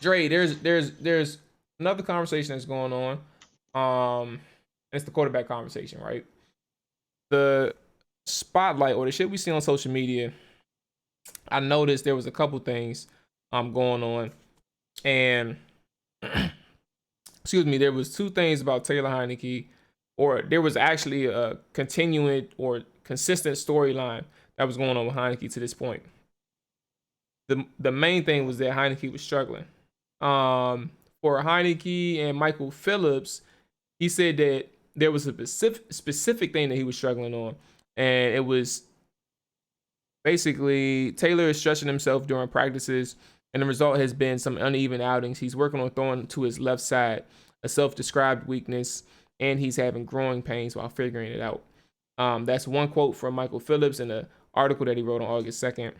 Dre, there's another conversation that's going on. It's the quarterback conversation, right? The spotlight or the shit we see on social media. I noticed there was a couple things going on, and excuse me, there was two things about Taylor Heinicke, or there was actually a continuing or consistent storyline that was going on with Heinicke to this point. The main thing was that Heinicke was struggling. For Heinicke and Michael Phillips, he said that there was a specific thing that he was struggling on, and it was basically Taylor is stretching himself during practices, and the result has been some uneven outings. He's working on throwing to his left side, a self-described weakness, and he's having growing pains while figuring it out. That's one quote from Michael Phillips in an article that he wrote on August 2nd.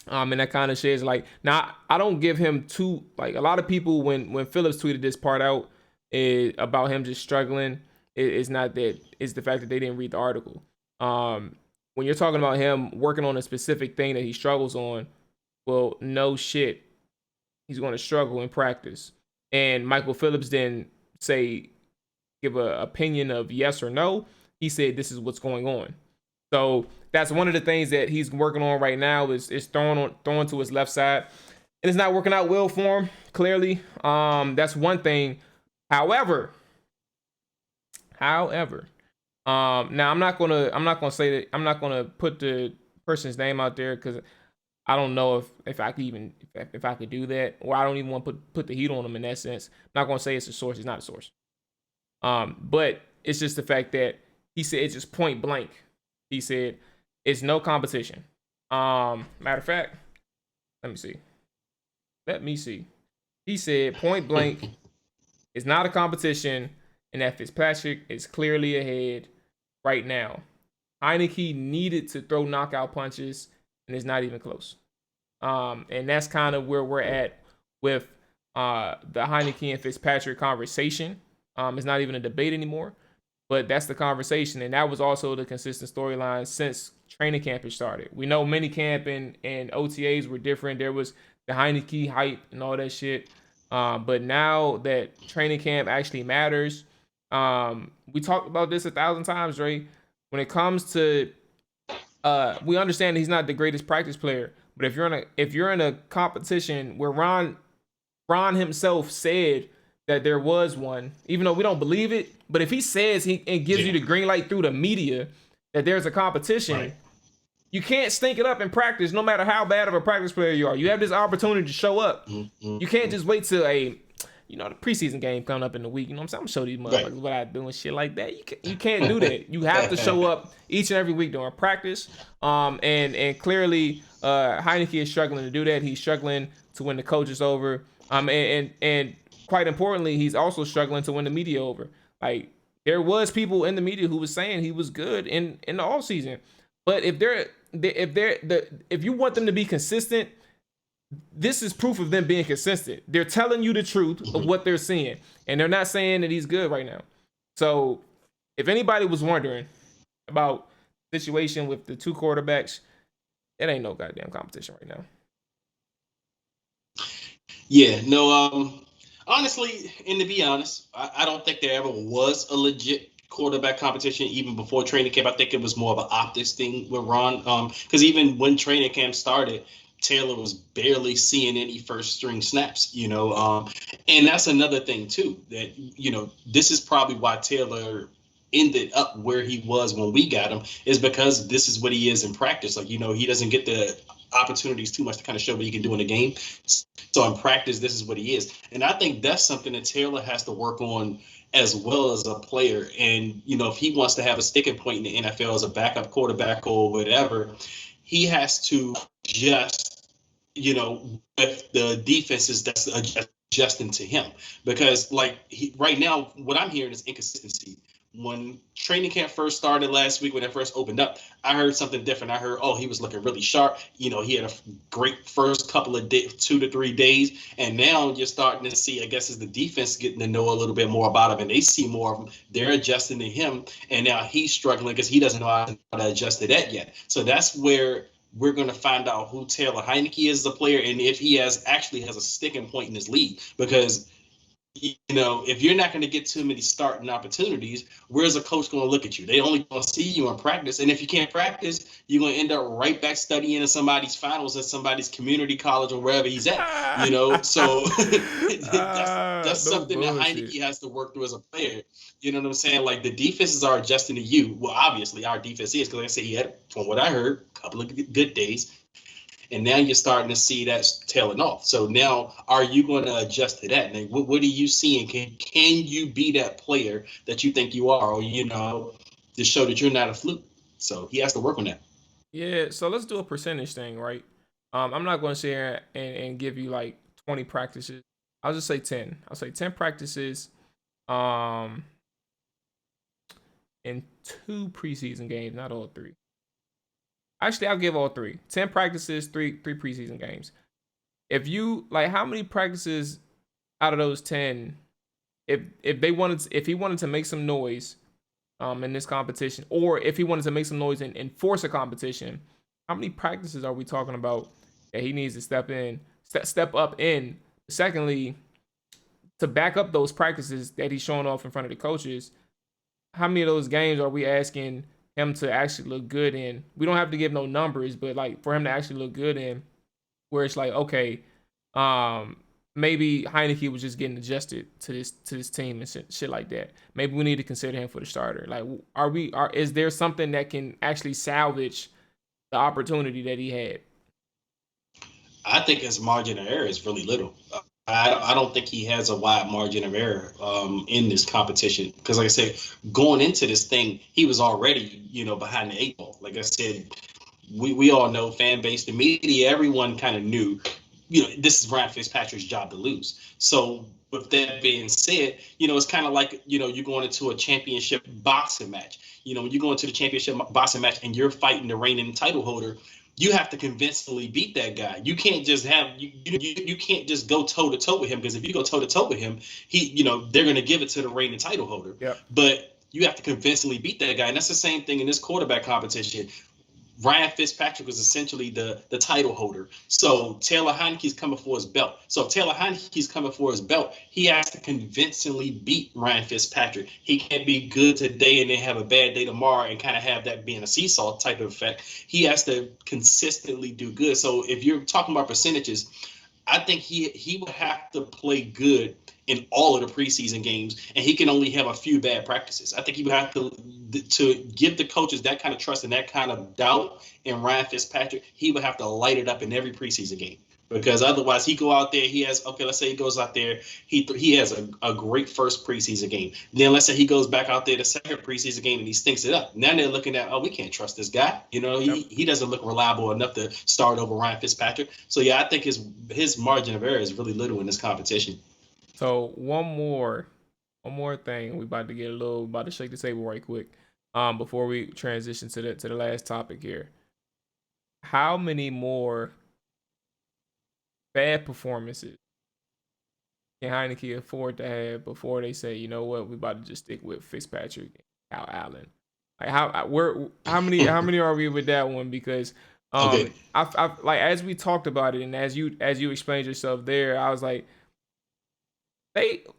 And that kind of shades like now I don't give him too like a lot of people when Phillips tweeted this part out about him just struggling. It's not that, it's the fact that they didn't read the article. When you're talking about him working on a specific thing that he struggles on, well, no shit, he's going to struggle in practice. And Michael Phillips didn't say give a opinion of yes or no. He said this is what's going on. So that's one of the things that he's working on right now is throwing to his left side, and it's not working out well for him. Clearly, that's one thing. However, now I'm not gonna say that, I'm not gonna put the person's name out there because I don't know if I could even if I could do that, or I don't even want to put the heat on him in that sense. I'm not gonna say it's a source. It's not a source. But it's just the fact that he said it's just point blank. He said it's no competition. Matter of fact, let me see. Let me see. He said point blank, it's not a competition, and that Fitzpatrick is clearly ahead right now. Heinicke needed to throw knockout punches, and it's not even close. And that's kind of where we're at with the Heinicke and Fitzpatrick conversation. It's not even a debate anymore, but that's the conversation, and that was also the consistent storyline since training camp has started. We know minicamp and OTAs were different. There was the Heinicke hype and all that shit. But now that training camp actually matters, we talked about this 1,000 times, Ray. When it comes to, we understand he's not the greatest practice player, but if you're in a competition where Ron himself said that there was one, even though we don't believe it, but if he says and gives you the green light through the media that there's a competition, right, you can't stink it up in practice, no matter how bad of a practice player you are. You have this opportunity to show up. You can't just wait till the preseason game coming up in the week. You know what I'm saying? I'm gonna show these motherfuckers what I do and shit like that. You can't do that. You have to show up each and every week during practice. And clearly, Heinicke is struggling to do that. He's struggling to win the coaches over. And quite importantly, he's also struggling to win the media over. Like, there was people in the media who was saying he was good in the offseason. But if you want them to be consistent, this is proof of them being consistent. They're telling you the truth of what they're seeing, and they're not saying that he's good right now. So if anybody was wondering about the situation with the two quarterbacks, it ain't no goddamn competition right now. Yeah, no, honestly, and to be honest, I don't think there ever was a legit quarterback competition even before training camp. I think it was more of an optics thing with Ron. Because even when training camp started, Taylor was barely seeing any first string snaps, and that's another thing too, that, this is probably why Taylor ended up where he was when we got him, is because this is what he is in practice. Like, he doesn't get the opportunities too much to kind of show what he can do in the game. So in practice, this is what he is. And I think that's something that Taylor has to work on as well as a player. And, if he wants to have a sticking point in the NFL as a backup quarterback or whatever, he has to just, with the defenses that's adjusting to him. Because, right now, what I'm hearing is inconsistency. When training camp first started last week, when it first opened up, I heard something different. I heard, he was looking really sharp. He had a great first couple of 2 to 3 days. And now you're starting to see, I guess, as the defense getting to know a little bit more about him and they see more of him, they're adjusting to him. And now he's struggling because he doesn't know how to adjust to that yet. So that's where we're going to find out who Taylor Heinicke is as a player and if he actually has a sticking point in this league. Because if you're not going to get too many starting opportunities, where's a coach going to look at you? They only going to see you in practice. And if you can't practice, you're going to end up right back studying in somebody's finals at somebody's community college or wherever he's at. So that's no something that Heinicke has to work through as a player. You know what I'm saying? Like, the defenses are adjusting to you. Well, obviously our defense is, because like I said, he had, from what I heard, a couple of good days. And now you're starting to see that tailing off. So now, are you going to adjust to that? And what are you seeing? Can you be that player that you think you are, or to show that you're not a fluke? So he has to work on that. Yeah. So let's do a percentage thing, right? I'm not going to sit here and give you like 20 practices. I'll just say 10. I'll say 10 practices, in 2 preseason games, not all 3. Actually, I'll give all 3. 10 practices, 3 preseason games. If you like, how many practices out of those 10, if he wanted to make some noise in this competition, or if he wanted to make some noise and force a competition, how many practices are we talking about that he needs to step up in? Secondly, to back up those practices that he's showing off in front of the coaches, how many of those games are we asking him to actually look good in? We don't have to give no numbers, but like for him to actually look good in, where it's like, okay, maybe Heinicke was just getting adjusted to this team and shit like that. Maybe we need to consider him for the starter. Like, is there something that can actually salvage the opportunity that he had? I think his margin of error is really little. I don't think he has a wide margin of error in this competition, because, like I said, going into this thing, he was already behind the 8 ball. Like I said, we all know, fan base, the media, everyone kind of knew, this is Ryan Fitzpatrick's job to lose. So with that being said, it's kind of like, you're going into a championship boxing match. When you go into the championship boxing match and you're fighting the reigning title holder, you have to convincingly beat that guy. You can't just you can't just go toe to toe with him, because if you go toe to toe with him, they're going to give it to the reigning title holder. Yep. But you have to convincingly beat that guy, and that's the same thing in this quarterback competition. Ryan Fitzpatrick was essentially the title holder. So Taylor Heinicke's coming for his belt. So if Taylor Heinicke's coming for his belt, he has to convincingly beat Ryan Fitzpatrick. He can't be good today and then have a bad day tomorrow and kind of have that being a seesaw type of effect. He has to consistently do good. So if you're talking about percentages, I think he would have to play good in all of the preseason games, and he can only have a few bad practices. I think he would have to give the coaches that kind of trust and that kind of doubt in Ryan Fitzpatrick. He would have to light it up in every preseason game, because otherwise he go out there, let's say he goes out there, he has a great first preseason game. Then let's say he goes back out there the second preseason game and he stinks it up. Now they're looking at, we can't trust this guy. He doesn't look reliable enough to start over Ryan Fitzpatrick. So yeah, I think his margin of error is really little in this competition. So one more thing. We about to shake the table right quick. Before we transition to the last topic here. How many more bad performances can Heinicke afford to have before they say, you know what, we about to just stick with Fitzpatrick and Kyle Allen? Like, how many are we with that one? Because Okay. I like, as we talked about it and as you explained yourself there, I was like,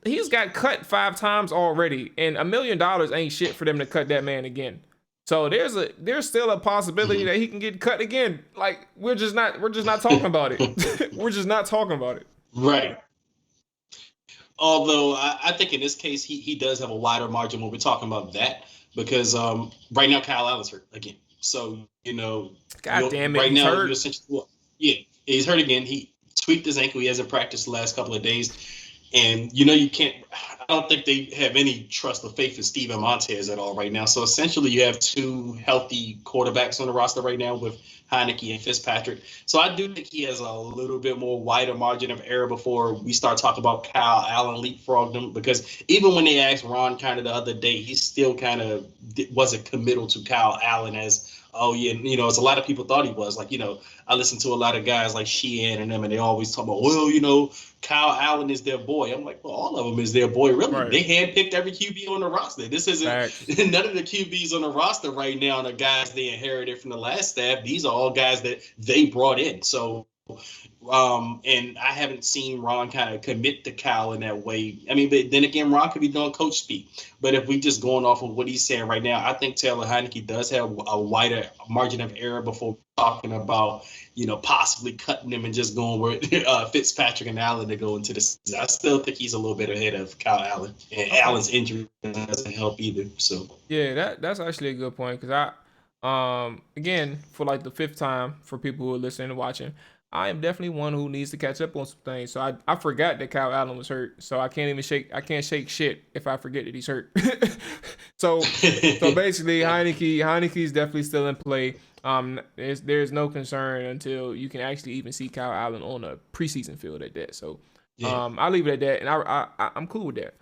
he's got cut 5 times already, and $1 million ain't shit for them to cut that man again. So there's still a possibility that he can get cut again. Like, we're just not talking about it. We're just not talking about it. Right. Although I think in this case he does have a wider margin when we're talking about that, because right now Kyle Allen's hurt again. So God damn it, right he's now hurt. you're essentially, he's hurt again. He tweaked his ankle. He hasn't practiced the last couple of days. And you can't. I don't think they have any trust or faith in Steven Montez at all right now. So essentially, you have 2 healthy quarterbacks on the roster right now with Heinicke and Fitzpatrick. So I do think he has a little bit more wider margin of error before we start talking about Kyle Allen leapfrog them. Because even when they asked Ron kind of the other day, he still kind of wasn't committal to Kyle Allen as. Oh, yeah, as a lot of people thought he was. Like, I listen to a lot of guys like Sheehan and them, and they always talk about, Kyle Allen is their boy. I'm like, well, all of them is their boy, really. Right. They handpicked every QB on the roster. This isn't Facts. none of the QBs on the roster right now are guys they inherited from the last staff. These are all guys that they brought in. So, and I haven't seen Ron kind of commit to Cal in that way. I mean, but then again, Ron could be doing coach speak. But if we just going off of what he's saying right now, I think Taylor Heinicke does have a wider margin of error before talking about, possibly cutting him and just going with Fitzpatrick and Allen to go into this. I still think he's a little bit ahead of Kyle Allen, and Allen's injury doesn't help either. So Yeah, that's actually a good point because again, for like the fifth time for people who are listening and watching, I am definitely one who needs to catch up on some things. So I forgot that Kyle Allen was hurt, so I can't shake shit if I forget that he's hurt. so basically, Heinicke's definitely still in play. There's no concern until you can actually even see Kyle Allen on a preseason field at that. So yeah. I'll leave it at that, and I'm cool with that.